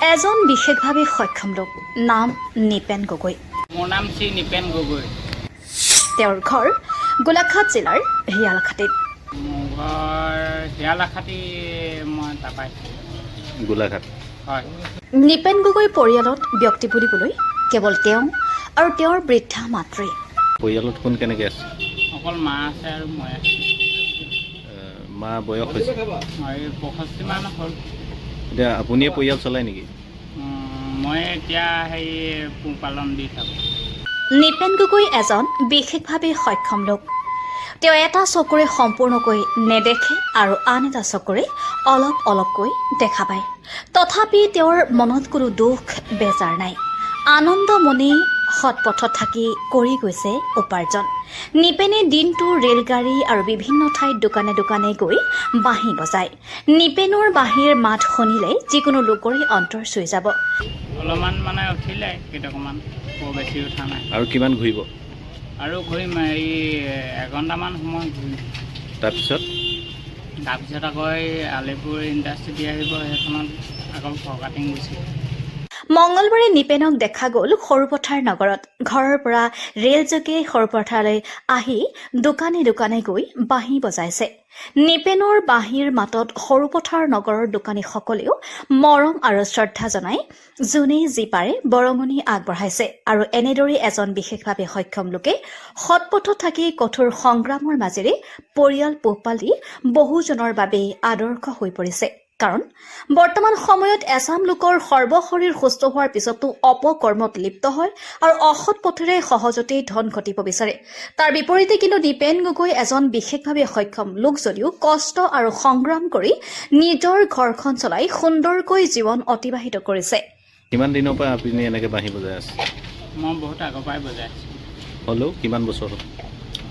এজন বিশেষভাৱে সক্ষম লোক, নাম নিপেন গগৈ। মোৰ নাম শ্ৰী নিপেন গগৈ। তেওঁৰ ঘৰ গোলাঘাট জিলাৰ হিয়ালখাটিত। মোৰ ঘৰ হিয়ালখাটি, মই তাপাই গোলাঘাট। হয়। নিপেন গগৈ পৰিয়ালত ব্যক্তি বুলিবলৈ কেৱল তেওঁ আৰু তেওঁৰ বৃদ্ধা মাতৃ। পৰিয়ালত কোন কেনেকৈ আছে? অকল মা আছে আৰু মই আছোঁ। মা বয়স হৈছে? মই 65 মান হ'ল। এতিয়া আপুনিয়ে পৰিয়াল চলায় নেকি? মই এতিয়া পোহপালন দি থাকোঁ। নিপেন গগৈ এজন বিশেষভাৱে সক্ষম লোক। তেওঁ এটা চকুৰে সম্পূৰ্ণকৈ নেদেখে আৰু আন এটা চকুৰে অলপ অলপকৈ দেখা পায়। তথাপি তেওঁৰ মনত কোনো দুখ বেজাৰ নাই। আনন্দ মনে সৎপথত থাকি কৰি গৈছে উপাৰ্জন। নিপেনে দিনটো ৰেলগাড়ী আৰু বিভিন্ন ঠাইত দোকানে দোকানে গৈ বাঁহী বজায়। নিপেনৰ বাঁহীৰ মাত শুনিলে যিকোনো লোকৰে অন্তৰ চুই যাব। অলপমান মানে উঠিলে কেইটকামান, বৰ বেছি উঠা নাই। আৰু কিমান ঘূৰিব? আৰু ঘূৰিম এঘণ্টামান সময় ঘূৰিম। তাৰপিছত আকৌ আলিপুৰ ইণ্ডাষ্ট্ৰি আহিব, সেইখনত আকৌ ফৰকাটিং গুচি। মঙলবাৰে নিপেনক দেখা গ'ল সৰুপথাৰ নগৰত। ঘৰৰ পৰা ৰেলযোগে সৰুপথাৰলৈ আহি দোকানে দোকানে গৈ বাঁহী বজাইছে। নিপেনৰ বাঁহীৰ মাতত সৰুপথাৰ নগৰৰ দোকানীসকলেও মৰম আৰু শ্ৰদ্ধা জনাই যোনে যি পাৰে বৰঙণি আগবঢ়াইছে। আৰু এনেদৰে এজন বিশেষভাৱে সক্ষম লোকে সৎপথত থাকি কঠোৰ সংগ্ৰামৰ মাজেৰে পৰিয়াল পোহপাল দি বহুজনৰ বাবে আদৰ্শ হৈ পৰিছে। কাৰণ বৰ্তমান সময়ত এচাম লোকৰ সৰ্বশৰীৰ সুস্থ হোৱাৰ পিছতো অপকৰ্মত লিপ্ত হয় আৰু অসৎ পথেৰে সহজতেই ধন ঘটিব বিচাৰে। তাৰ বিপৰীতে কিন্তু নিপেন গগৈ এজন বিশেষভাৱে সক্ষম লোক যদিও কষ্ট আৰু সংগ্ৰাম কৰি নিজৰ ঘৰখন চলাই সুন্দৰকৈ জীৱন অতিবাহিত কৰিছে। কিমান দিনৰ পৰা আপুনি এনেকৈ বাঁহী বজাই আছে? মই বহুত আগৰ পৰাই বজাই আছোঁ। হ'লেও কিমান বছৰ হ'ল?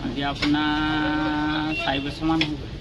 আজি আপোনাৰ 4 বছৰমান হ'ল।